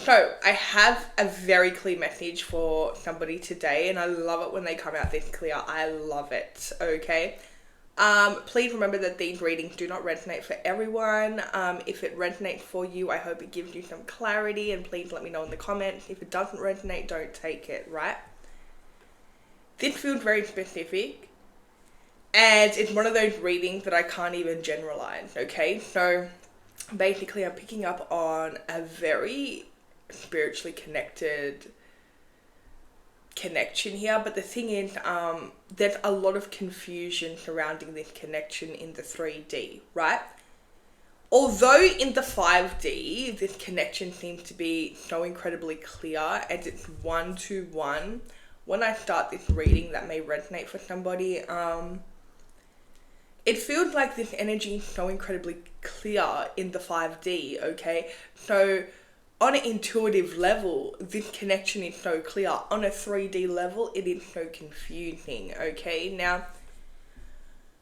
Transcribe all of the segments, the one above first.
So I have a very clear message for somebody today, and I love it when they come out this clear. I love it. Okay. Please remember that these readings do not resonate for everyone. If it resonates for you, I hope it gives you some clarity, and please let me know in the comments. If it doesn't resonate, don't take it, right? This feels very specific, and it's one of those readings that I can't even generalize, okay? So basically, I'm picking up on a very spiritually connected connection here, but the thing is, there's a lot of confusion surrounding this connection in the 3D, right? Although in the 5D this connection seems to be so incredibly clear and it's 1-to-1, when I start this reading that may resonate for somebody, it feels like this energy is so incredibly clear in the 5D, okay? So on an intuitive level, this connection is so clear. On a 3D level, it is so confusing, okay? Now,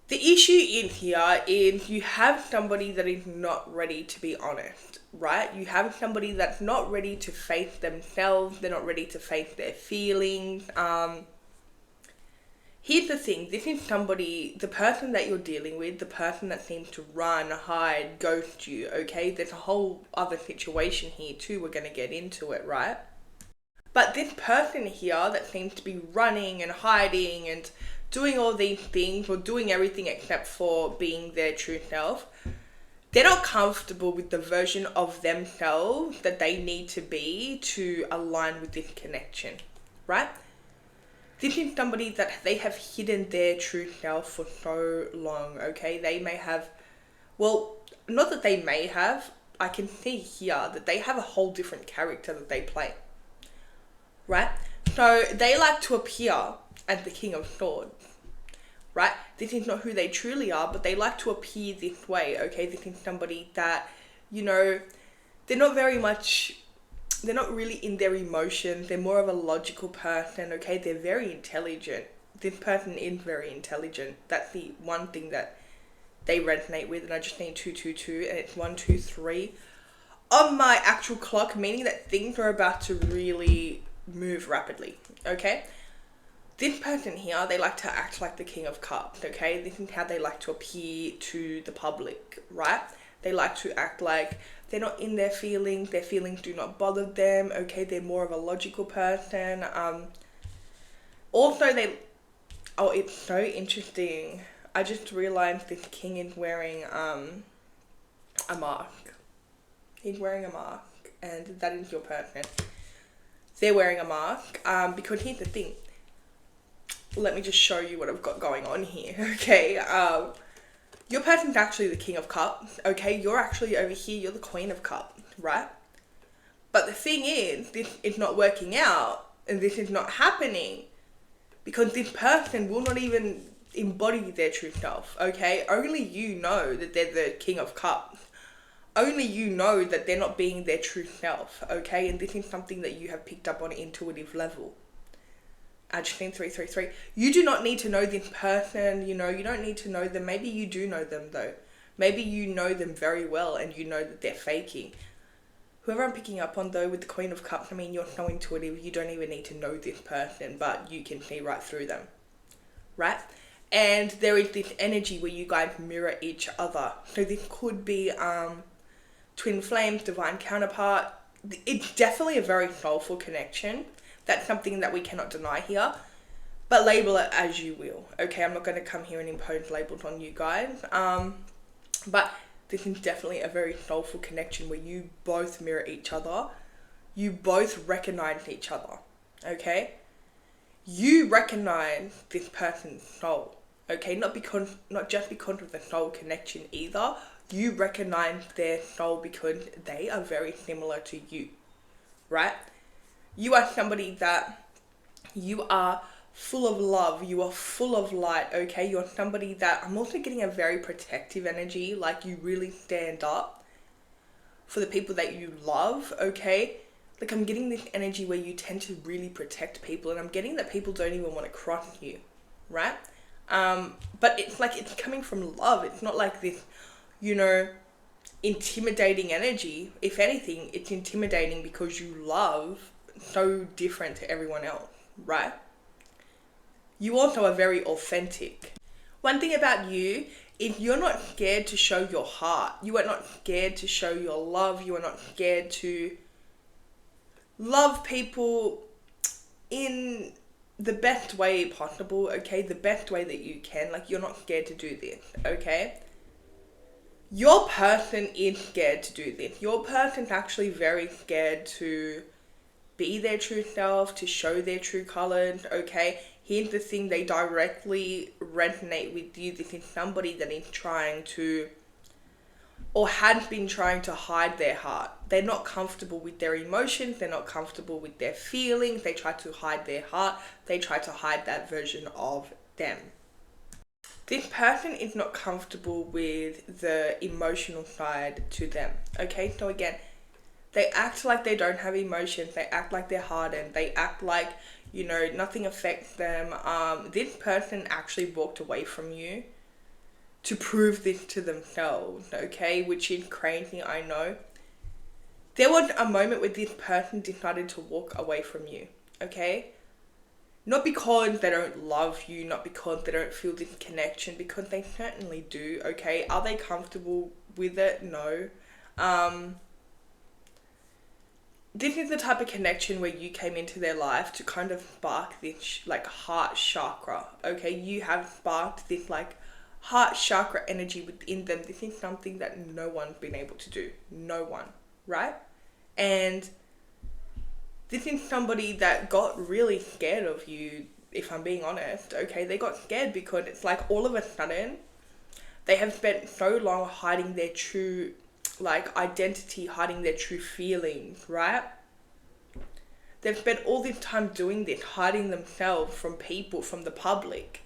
the issue in here is you have somebody that is not ready to be honest, right? You have somebody that's not ready to face themselves. They're not ready to face their feelings. Here's the thing, this is somebody, the person that you're dealing with, the person that seems to run, hide, ghost you, okay? There's a whole other situation here too, we're going to get into it, right? But this person here that seems to be running and hiding and doing all these things, or doing everything except for being their true self, they're not comfortable with the version of themselves that they need to be to align with this connection, right? This is somebody that they have hidden their true self for so long, okay? They may have, well, not that they may have, I can see here that they have a whole different character that they play, right? So they like to appear as the King of Swords, right? This is not who they truly are, but they like to appear this way, okay? This is somebody that, you know, they're not really in their emotions. They're more of a logical person, okay? They're very intelligent. This person is very intelligent. That's the one thing that they resonate with. And I just need 222, and it's 123 on my actual clock, meaning that things are about to really move rapidly, okay? This person here, they like to act like the King of Cups, okay? This is how they like to appear to the public, right? They like to act like they're not in their feelings do not bother them, okay? They're more of a logical person. Also, it's so interesting. I just realized this king is wearing a mask. He's wearing a mask, and that is your person. They're wearing a mask, because here's the thing. Let me just show you what I've got going on here, okay? Your person's actually the King of Cups, okay? You're actually over here, you're the Queen of Cups, right? But the thing is, this is not working out, and this is not happening, because this person will not even embody their true self, okay? Only you know that they're the King of Cups. Only you know that they're not being their true self, okay? And this is something that you have picked up on an intuitive level. Adjective 333. You do not need to know this person, you know, you don't need to know them. Maybe you do know them though. Maybe you know them very well and you know that they're faking. Whoever I'm picking up on though with the Queen of Cups, I mean, you're so intuitive, you don't even need to know this person, but you can see right through them, right? And there is this energy where you guys mirror each other. So this could be twin flames, divine counterpart. It's definitely a very soulful connection. That's something that we cannot deny here, but label it as you will, okay? I'm not going to come here and impose labels on you guys, but this is definitely a very soulful connection where you both mirror each other. You both recognize each other, okay? You recognize this person's soul, okay? Not just because of the soul connection either. You recognize their soul because they are very similar to you, right? You are somebody that you are full of love. You are full of light, okay? You're somebody that, I'm also getting a very protective energy, like you really stand up for the people that you love, okay? Like I'm getting this energy where you tend to really protect people, and I'm getting that people don't even want to cross you, right? But it's like it's coming from love. It's not like this, you know, intimidating energy. If anything, it's intimidating because you love so different to everyone else, right? You also are very authentic. One thing about you, if you're not scared to show your heart, you are not scared to show your love, you are not scared to love people in the best way possible, okay? The best way that you can. Like, you're not scared to do this, okay? Your person is scared to do this. Your person's actually very scared to be their true self, to show their true colors, okay? Here's the thing, they directly resonate with you. This is somebody that is trying to, or has been trying to hide their heart. They're not comfortable with their emotions, they're not comfortable with their feelings, they try to hide their heart, they try to hide that version of them. This person is not comfortable with the emotional side to them, okay? So again, they act like they don't have emotions, they act like they're hardened, they act like, you know, nothing affects them. This person actually walked away from you to prove this to themselves, okay? Which is crazy, I know. There was a moment where this person decided to walk away from you, okay? Not because they don't love you, not because they don't feel this connection, because they certainly do, okay? Are they comfortable with it? No. This is the type of connection where you came into their life to kind of spark this like heart chakra, okay? You have sparked this like heart chakra energy within them. This is something that no one's been able to do. No one, right? And this is somebody that got really scared of you, if I'm being honest, okay? They got scared because it's like all of a sudden they have spent so long hiding their true like identity, hiding their true feelings, right? They've spent all this time doing this, hiding themselves from people, from the public.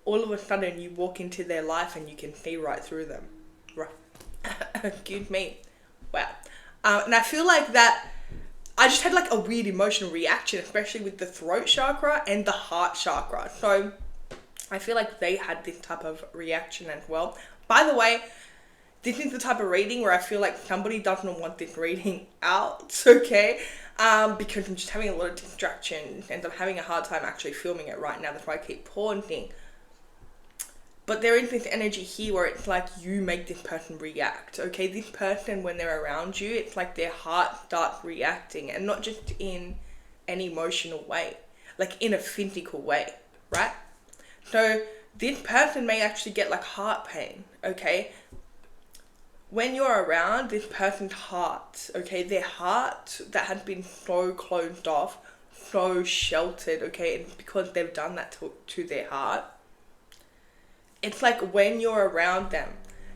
All of a sudden you walk into their life and you can see right through them. Right. Excuse me. Wow. And I feel like that I just had like a weird emotional reaction, especially with the throat chakra and the heart chakra. So I feel like they had this type of reaction as well. By the way, this is the type of reading where I feel like somebody doesn't want this reading out, okay? Because I'm just having a lot of distractions and I'm having a hard time actually filming it right now. That's why I keep pausing. But there is this energy here where it's like you make this person react, okay? This person, when they're around you, it's like their heart starts reacting, and not just in an emotional way, like in a physical way, right? So this person may actually get like heart pain, okay? When you're around this person's heart, okay, their heart that has been so closed off, so sheltered, okay, and because they've done that to their heart, it's like when you're around them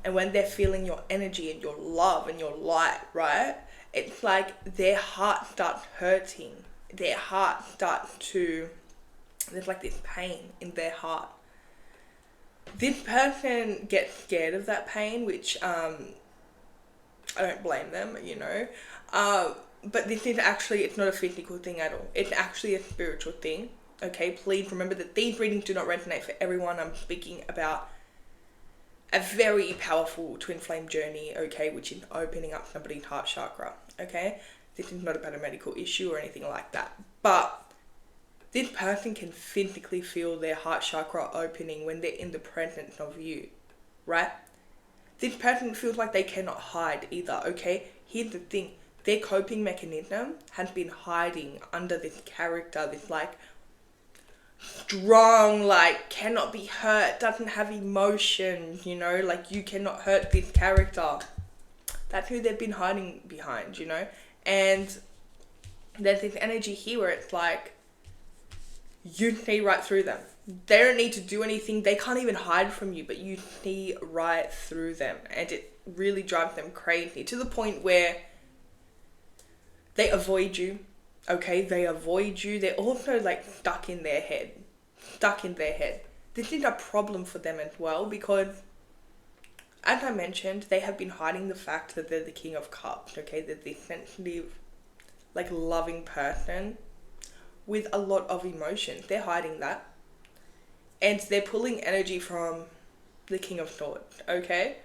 and when they're feeling your energy and your love and your light, right? It's like their heart starts hurting. Their heart starts to, there's like this pain in their heart. This person gets scared of that pain, which I don't blame them, you know. But this is actually, it's not a physical thing at all. It's actually a spiritual thing. Okay, please remember that these readings do not resonate for everyone. I'm speaking about a very powerful twin flame journey, okay, which is opening up somebody's heart chakra, okay? This is not about a medical issue or anything like that. But this person can physically feel their heart chakra opening when they're in the presence of you, right? This person feels like they cannot hide either, okay? Here's the thing. Their coping mechanism has been hiding under this character, this like strong, like cannot be hurt, doesn't have emotions, you know, like you cannot hurt this character. That's who they've been hiding behind, you know. And there's this energy here where it's like you see right through them. They don't need to do anything, they can't even hide from you, but you see right through them, and it really drives them crazy to the point where they avoid you. Okay, they avoid you. They're also like stuck in their head. This is a problem for them as well because, as I mentioned, they have been hiding the fact that they're the King of Cups. Okay, they're this sensitive, like loving person with a lot of emotions. They're hiding that. And they're pulling energy from the King of Swords. Okay?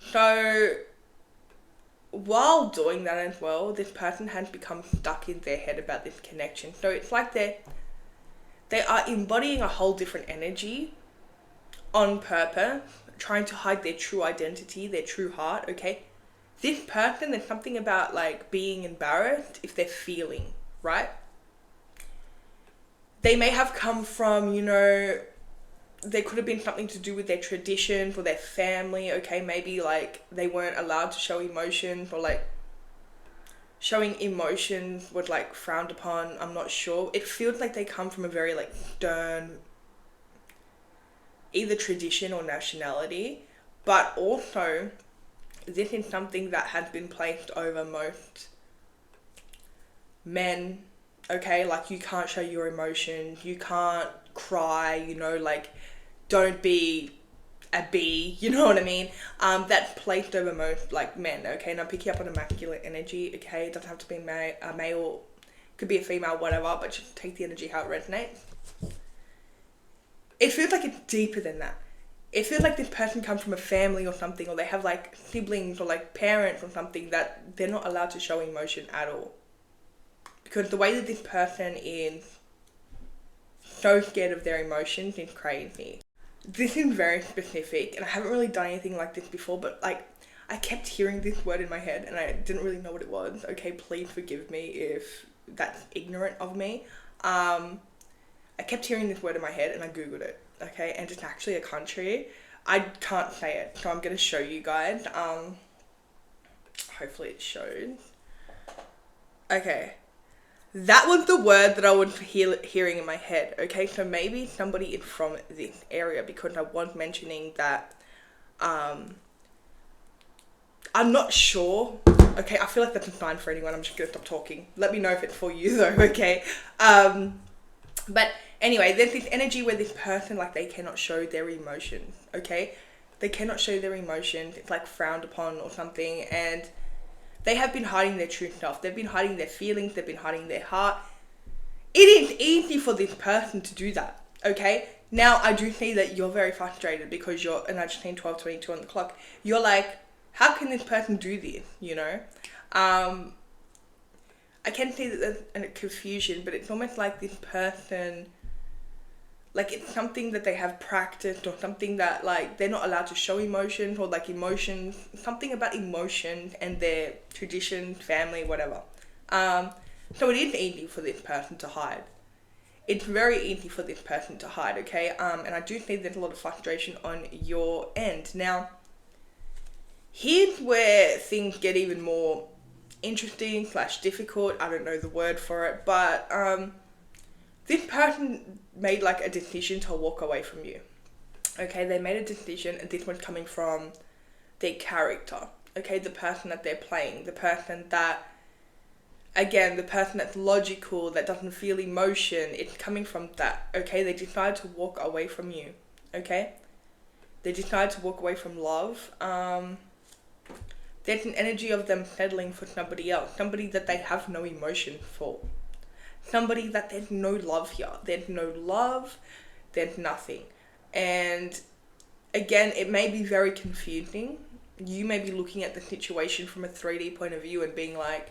So while doing that as well, this person has become stuck in their head about this connection. So it's like they are embodying a whole different energy on purpose, trying to hide their true identity, their true heart, okay? This person, there's something about like being embarrassed if they're feeling, right? They may have come from, you know, there could have been something to do with their traditions or their family, okay? Maybe like they weren't allowed to show emotions, or like showing emotions was like frowned upon. I'm not sure. It feels like they come from a very like stern either tradition or nationality, but also this is something that has been placed over most men, okay? Like, you can't show your emotions, you can't cry, you know, like, don't be a bee, you know what I mean? That's placed over most, like, men, okay? And I'm picking up on a masculine energy, okay? It doesn't have to be a male, could be a female, whatever, but just take the energy how it resonates. It feels like it's deeper than that. It feels like this person comes from a family or something, or they have like siblings or like parents or something that they're not allowed to show emotion at all. Because the way that this person is so scared of their emotions is crazy. This is very specific, and I haven't really done anything like this before, but like I kept hearing this word in my head and I didn't really know what it was. Okay, please forgive me if that's ignorant of me. I kept hearing this word in my head and I googled it, okay, and it's actually a country. I can't say it, so I'm going to show you guys. Hopefully it shows. Okay, that was the word that I was hearing in my head, okay, so maybe somebody is from this area, because I was mentioning that, I'm not sure. Okay, I feel like that's a sign for anyone. I'm just going to stop talking. Let me know if it's for you though, okay? But anyway, there's this energy where this person, like, they cannot show their emotions, okay? They cannot show their emotions. It's like frowned upon or something, and they have been hiding their true self. They've been hiding their feelings. They've been hiding their heart. It is easy for this person to do that, okay? Now, I do see that you're very frustrated because you're, and I just seen 12:22 on the clock. You're like, how can this person do this, you know? I can see that there's a confusion, but it's almost like this person, like, it's something that they have practiced, or something that, like, they're not allowed to show emotions, or like emotions, something about emotions and their traditions, family, whatever. So it is easy for this person to hide. It's very easy for this person to hide, okay? And I do think there's a lot of frustration on your end. Now, here's where things get even more interesting / difficult. I don't know the word for it, but this person made like a decision to walk away from you. Okay, they made a decision, and this one's coming from their character. Okay, the person that they're playing, the person that, again, the person that's logical, that doesn't feel emotion. It's coming from that. Okay, they decide to walk away from you. Okay, they decide to walk away from love. There's an energy of them settling for somebody else, somebody that they have no emotion for, somebody that there's no love here. There's no love, there's nothing. And again, it may be very confusing. You may be looking at the situation from a 3D point of view and being like,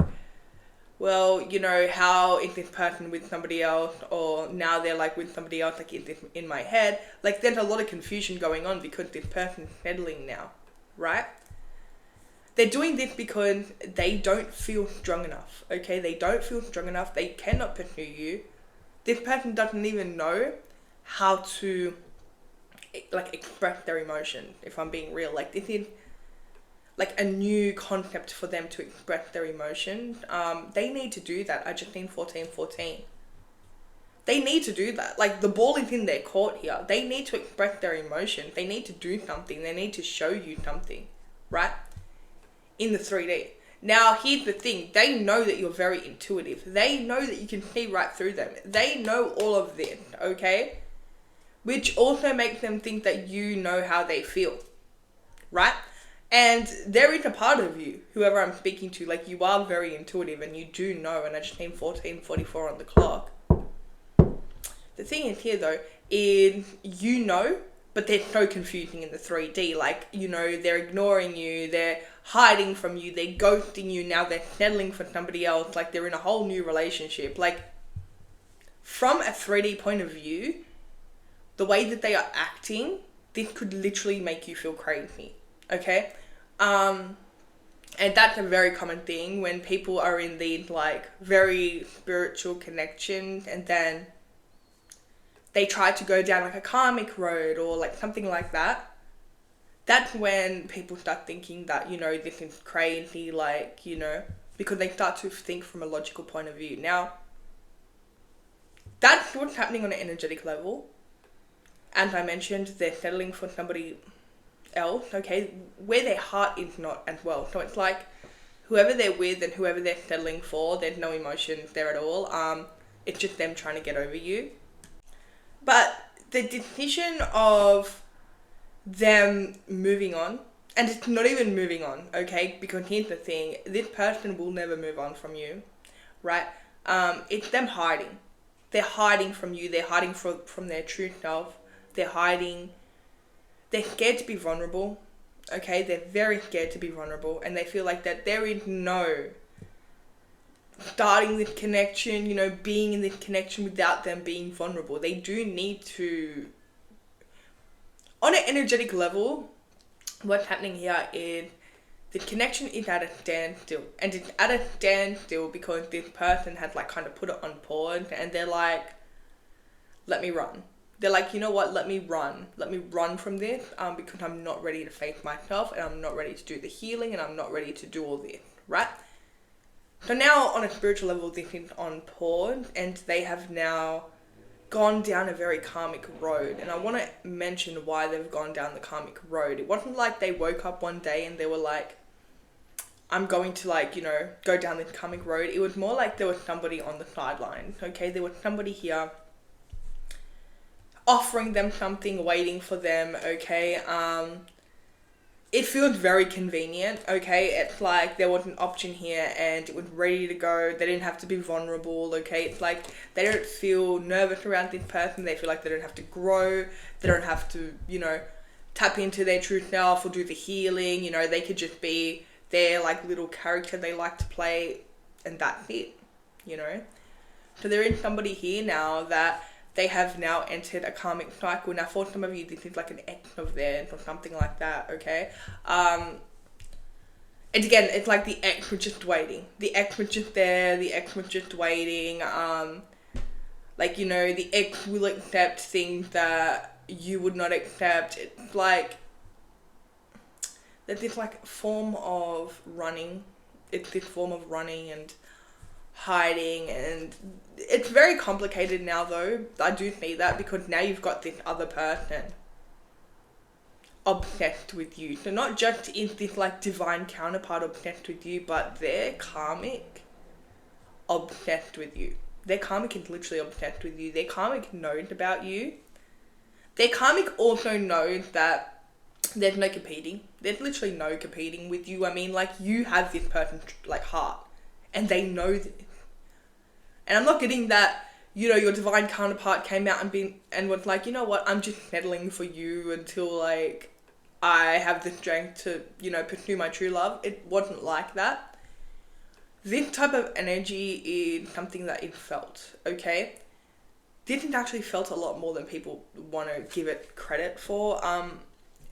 well, you know, how is this person with somebody else? Or now they're like with somebody else, like, is this in my head? Like, there's a lot of confusion going on because this person's settling now, right? They're doing this because they don't feel strong enough, okay? They don't feel strong enough. They cannot pursue you. This person doesn't even know how to, like, express their emotions, if I'm being real. Like, this is, like, a new concept for them to express their emotions. They need to do that. I just seen 14:14. They need to do that. Like, the ball is in their court here. They need to express their emotions. They need to do something. They need to show you something, right? In the 3D. Now, here's the thing. They know that you're very intuitive. They know that you can see right through them. They know all of this, okay? Which also makes them think that you know how they feel, right? And there is a part of you, whoever I'm speaking to, like, you are very intuitive and you do know, and I just named 14:44 on the clock. The thing is here, though, is you know, but they're so confusing in the 3D. Like, you know, they're ignoring you, they're hiding from you, they're ghosting you, now they're settling for somebody else, like they're in a whole new relationship. Like, from a 3D point of view, the way that they are acting, this could literally make you feel crazy, okay? And that's a very common thing when people are in these, like, very spiritual connections, and then they try to go down, like, a karmic road or, like, something like that. That's when people start thinking that, you know, this is crazy, like, you know, because they start to think from a logical point of view. Now, that's what's happening on an energetic level. As I mentioned, they're settling for somebody else, okay, where their heart is not as well. So it's like, whoever they're with and whoever they're settling for, there's no emotions there at all. It's just them trying to get over you. But the decision of them moving on, and it's not even moving on, okay, because here's the thing, this person will never move on from you, right? It's them hiding. They're hiding from you, they're hiding from their true self, they're scared to be vulnerable, okay, they're very scared to be vulnerable, and they feel like that there is no starting this connection, you know, being in this connection without them being vulnerable. They do need to, on an energetic level, what's happening here is the connection is at a standstill. And it's at a standstill because this person has, like, kind of put it on pause, and they're like, let me run. They're like, you know what, let me run from this, because I'm not ready to face myself, and I'm not ready to do the healing, and I'm not ready to do all this, right? So now on a spiritual level, this is on pause, and they have now gone down a very karmic road. And I want to mention why they've gone down the karmic road. It wasn't like they woke up one day and they were like, I'm going to, like, you know, go down this karmic road. It was more like there was somebody on the sidelines, okay? There was somebody here offering them something, waiting for them, okay? It feels very convenient, okay? It's like there was an option here and it was ready to go. They didn't have to be vulnerable, okay? It's like they don't feel nervous around this person. They feel like they don't have to grow. They don't have to, you know, tap into their true self or do the healing. You know, they could just be their, like, little character they like to play, and that's it, you know? So there is somebody here now that they have now entered a karmic cycle. Now, for some of you, this is like an ex of theirs or something like that, okay? And again, it's like the ex was just waiting. The ex was just there. The ex was just waiting. Like, you know, the ex will accept things that you would not accept. It's like, there's this, like, form of running. It's this form of running and hiding, and it's very complicated now, though. I do see that because now you've got this other person obsessed with you. So not just is this, like, divine counterpart obsessed with you, but their karmic obsessed with you. Their karmic is literally obsessed with you. Their karmic knows about you. Their karmic also knows that there's no competing. There's literally no competing with you. I mean, like, you have this person's, like, heart, and they know this. And I'm not getting that, you know, your divine counterpart came out and was like, you know what, I'm just settling for you until, like, I have the strength to, you know, pursue my true love. It wasn't like that. This type of energy is something that is felt, okay? This is actually felt a lot more than people want to give it credit for.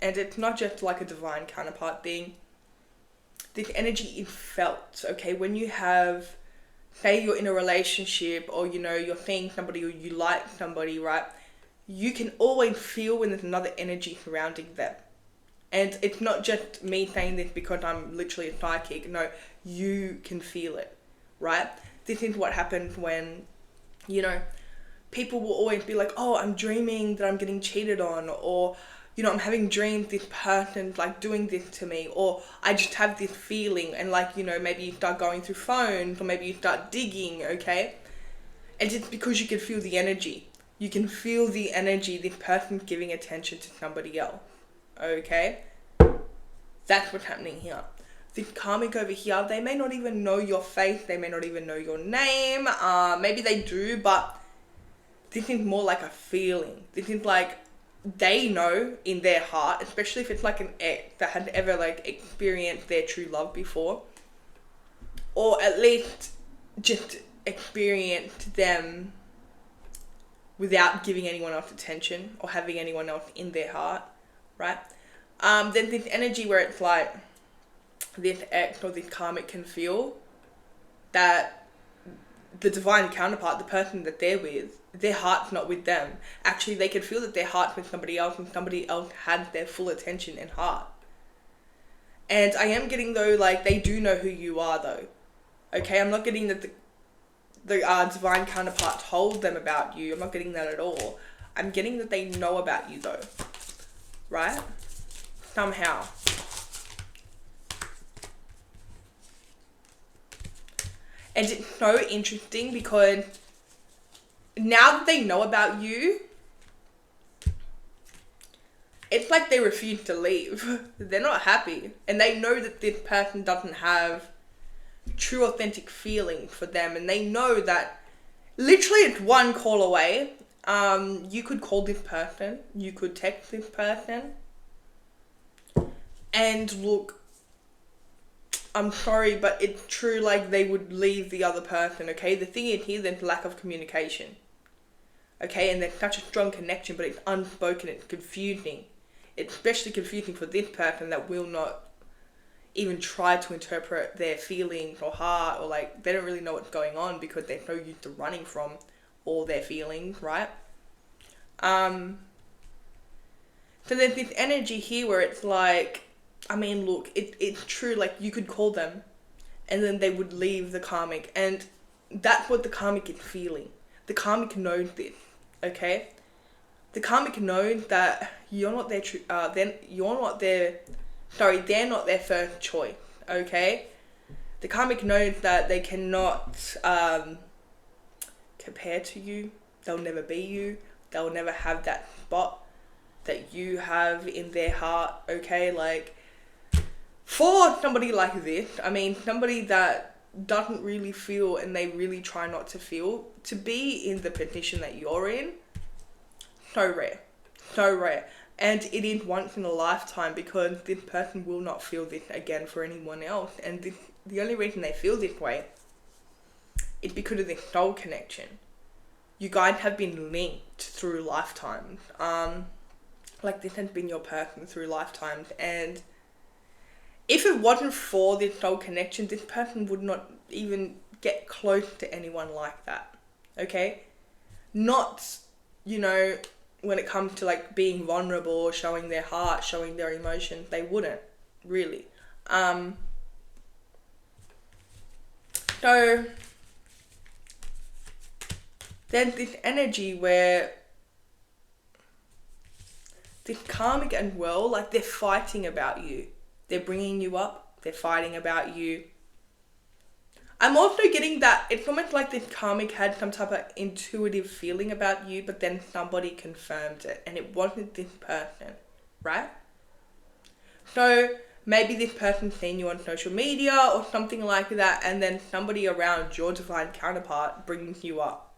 And it's not just like a divine counterpart thing. This energy is felt, okay? When you have, say you're in a relationship, or, you know, you're seeing somebody or you like somebody, right? You can always feel when there's another energy surrounding them. And it's not just me saying this because I'm literally a psychic. No, you can feel it, right? This is what happens when, you know, people will always be like, oh, I'm dreaming that I'm getting cheated on, or, you know, I'm having dreams this person's, like, doing this to me, or I just have this feeling, and, like, you know, maybe you start going through phones, or maybe you start digging, okay? And it's because you can feel the energy. You can feel the energy this person's giving attention to somebody else, okay? That's what's happening here. This karmic over here, they may not even know your face, they may not even know your name, maybe they do, but this is more like a feeling. This is like they know in their heart, especially if it's like an ex that had ever like experienced their true love before, or at least just experienced them without giving anyone else attention or having anyone else in their heart, right? Then this energy where it's like this ex or this karmic can feel that the divine counterpart, the person that they're with, their heart's not with them. Actually, they could feel that their heart's with somebody else and somebody else had their full attention and heart. And I am getting though, like, they do know who you are though. Okay, I'm not getting that the divine counterpart told them about you. I'm not getting that at all. I'm getting that they know about you though. Right? Somehow. And it's so interesting because now that they know about you, it's like they refuse to leave. They're not happy. And they know that this person doesn't have true authentic feeling for them. And they know that literally it's one call away. You could call this person. You could text this person. And look, I'm sorry, but it's true, like, they would leave the other person, okay? The thing is here, there's lack of communication, okay? And there's such a strong connection, but it's unspoken, it's confusing. It's especially confusing for this person that will not even try to interpret their feelings or heart, or, like, they don't really know what's going on because they're so used to running from all their feelings, right? So there's this energy here where it's like, I mean, look, it's true, like, you could call them and then they would leave the karmic, and that's what the karmic is feeling. The karmic knows this, okay? The karmic knows that you're not their they're not their first choice, okay? The karmic knows that they cannot compare to you. They'll never be you. They'll never have that spot that you have in their heart, okay? Like, for somebody like this, I mean, somebody that doesn't really feel and they really try not to feel, to be in the position that you're in, so rare. So rare. And it is once in a lifetime, because this person will not feel this again for anyone else. And the only reason they feel this way is because of this soul connection. You guys have been linked through lifetimes. Like, this has been your person through lifetimes, and if it wasn't for this soul connection, this person would not even get close to anyone like that, okay? Not, you know, when it comes to, like, being vulnerable, showing their heart, showing their emotions, they wouldn't, really. So, there's this energy where this karmic and well, like, they're fighting about you. They're bringing you up. They're fighting about you. I'm also getting that it's almost like this karmic had some type of intuitive feeling about you, but then somebody confirmed it, and it wasn't this person, right? So maybe this person's seen you on social media or something like that, and then somebody around your divine counterpart brings you up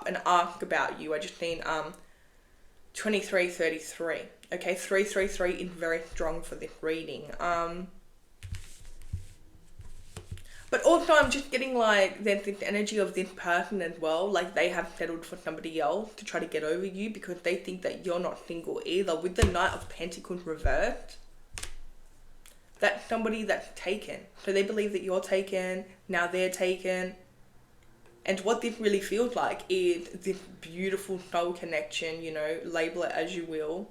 and asks about you. I just seen 2333. Okay, 333 is very strong for this reading. But also I'm just getting, like, there's this energy of this person as well. Like, they have settled for somebody else to try to get over you because they think that you're not single either. With the Knight of Pentacles reversed, that's somebody that's taken. So they believe that you're taken, now they're taken. And what this really feels like is this beautiful soul connection, you know, label it as you will.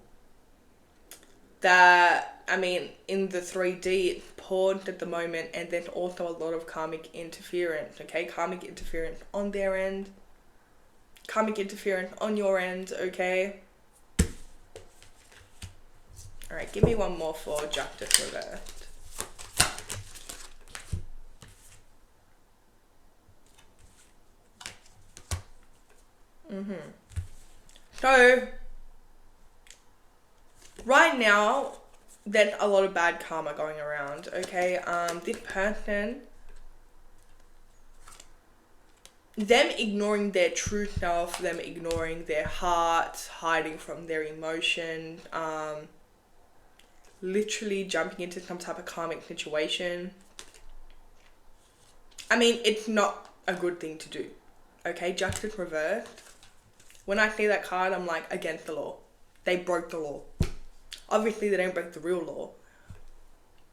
That, I mean, in the 3D, it's paused at the moment, and there's also a lot of karmic interference, okay? Karmic interference on their end, karmic interference on your end, okay? Alright, give me one more for Justice Reversed. So, right now, there's a lot of bad karma going around, okay? This person them ignoring their true self, them ignoring their heart, hiding from their emotion, literally jumping into some type of karmic situation. I mean, it's not a good thing to do. Okay, justice reversed. When I see that card, I'm like, against the law. They broke the law. Obviously, they don't break the real law.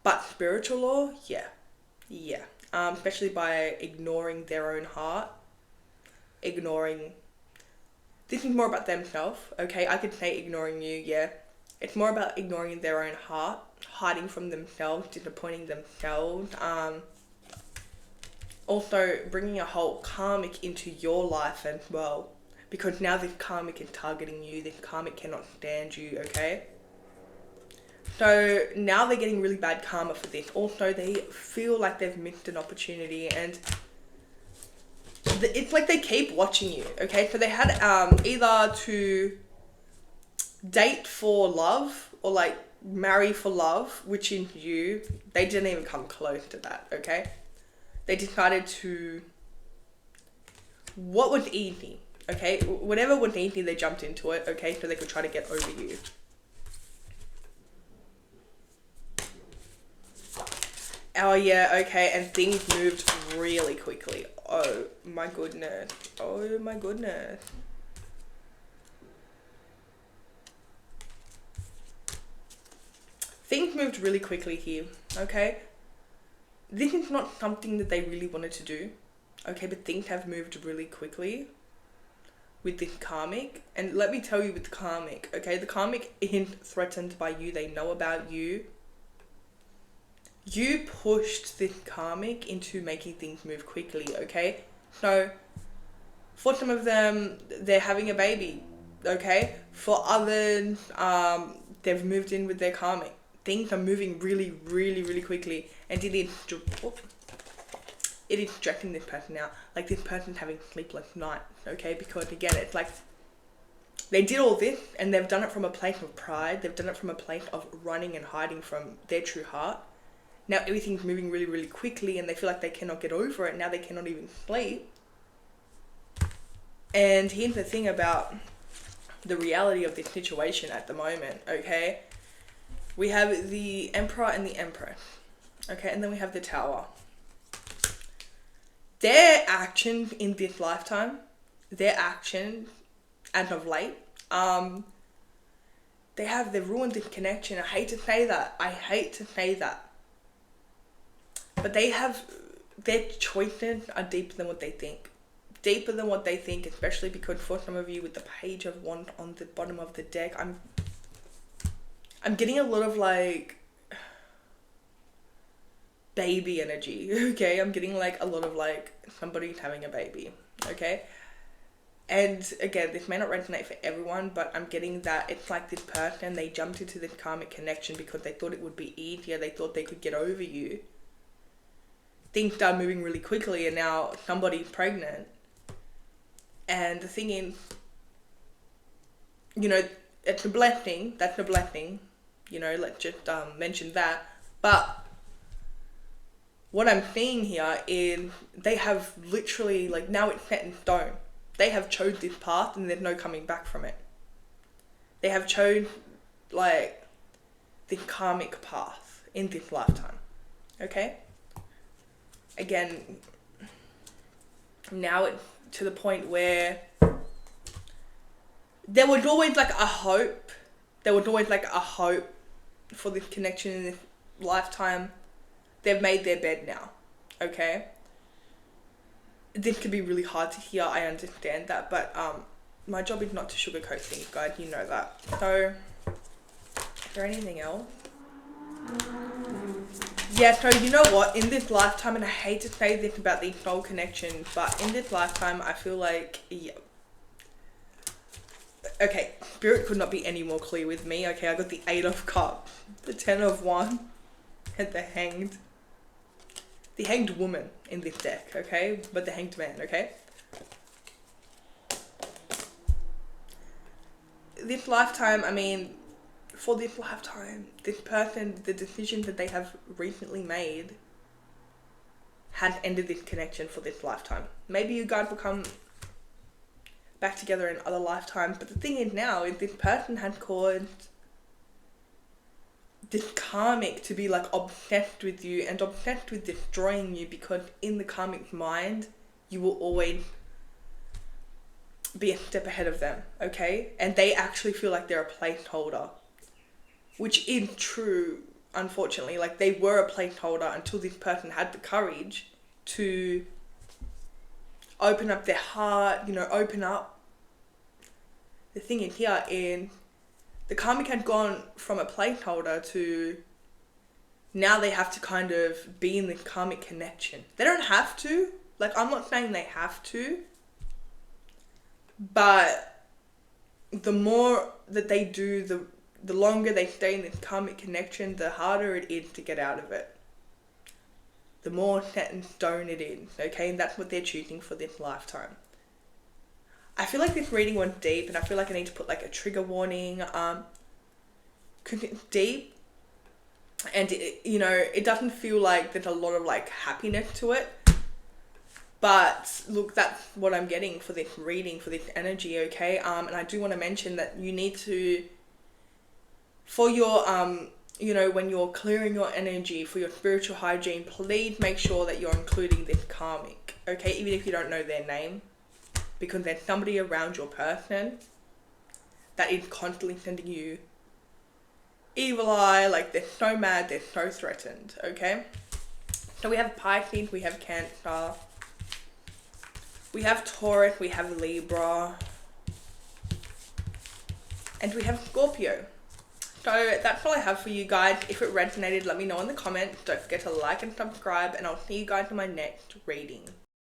But spiritual law, yeah. Yeah. Especially by ignoring their own heart. Ignoring... This is more about themselves, okay? I could say ignoring you, yeah. It's more about ignoring their own heart. Hiding from themselves, disappointing themselves. Also, bringing a whole karmic into your life as well. Because now this karmic is targeting you. This karmic cannot stand you, okay? So now they're getting really bad karma for this. Also, they feel like they've missed an opportunity, and it's like they keep watching you, okay? So they had either to date for love or like marry for love, which in you, they didn't even come close to that, okay? They decided to, what was easy, okay? Whatever was easy, they jumped into it, okay? So they could try to get over you. Oh yeah, okay, and things moved really quickly. Oh my goodness. Oh my goodness. Things moved really quickly here, okay? This is not something that they really wanted to do, okay? But things have moved really quickly with this karmic. And let me tell you with the karmic, okay? The karmic isn't threatened by you. They know about you. You pushed this karmic into making things move quickly, okay? So, for some of them, they're having a baby, okay? For others, they've moved in with their karmic. Things are moving really, really, really quickly. And it is stressing this person out. Like, this person's having sleepless nights, okay? Because, again, it's like, they did all this, and they've done it from a place of pride. They've done it from a place of running and hiding from their true heart. Now everything's moving really, really quickly, and they feel like they cannot get over it. Now they cannot even sleep. And here's the thing about the reality of this situation at the moment, okay? We have the Emperor and the Empress, okay? And then we have the Tower. Their actions in this lifetime, their actions as of late, they've ruined this connection. I hate to say that. But their choices are deeper than what they think. Deeper than what they think, especially because for some of you with the Page of Wands on the bottom of the deck, I'm getting a lot of like baby energy, okay? I'm getting like a lot of like somebody's having a baby, okay? And again, this may not resonate for everyone, but I'm getting that it's like this person, they jumped into this karmic connection because they thought it would be easier. They thought they could get over you. Things start moving really quickly, and now somebody's pregnant. And the thing is, you know, it's a blessing. That's a blessing. You know, let's just mention that. But what I'm seeing here is they have literally, like, now it's set in stone. They have chose this path, and there's no coming back from it. They have chose, like, this karmic path in this lifetime. Okay? Again, now it's to the point where there was always like a hope. There was always like a hope for this connection in this lifetime. They've made their bed now, okay? This could be really hard to hear, I understand that, but my job is not to sugarcoat things, guys, you know that. So, is there anything else? Yeah, so you know what, in this lifetime, and I hate to say this about these soul connections, but in this lifetime, I feel like, yeah. Okay, Spirit could not be any more clear with me. Okay, I got the 8 of Cups, the 10 of Wands, and the Hanged Woman in this deck, okay? But the Hanged Man, okay? This lifetime, I mean, for this lifetime, this person, the decisions that they have recently made had ended this connection for this lifetime. Maybe you guys will come back together in other lifetimes, but the thing is now is this person had caused this karmic to be like obsessed with you and obsessed with destroying you, because in the karmic mind you will always be a step ahead of them, okay? And they actually feel like they're a placeholder, which is true, unfortunately. Like, they were a placeholder until this person had the courage to open up their heart, you know, open up. The thing is here in the karmic had gone from a placeholder to now they have to kind of be in the karmic connection. They don't have to. Like, I'm not saying they have to. But the more that they do, the longer they stay in this karmic connection, the harder it is to get out of it. The more set in stone it is, okay? And that's what they're choosing for this lifetime. I feel like this reading went deep, and I feel like I need to put like a trigger warning. Because it's deep, and it doesn't feel like there's a lot of like happiness to it. But look, that's what I'm getting for this reading, for this energy, okay? And I do want to mention that you need to, for your, when you're clearing your energy, for your spiritual hygiene, please make sure that you're including this karmic, okay? Even if you don't know their name, because there's somebody around your person that is constantly sending you evil eye, like they're so mad, they're so threatened, okay? So we have Pisces, we have Cancer, we have Taurus, we have Libra, and we have Scorpio. So that's all I have for you guys. If it resonated, let me know in the comments. Don't forget to like and subscribe, and I'll see you guys in my next reading.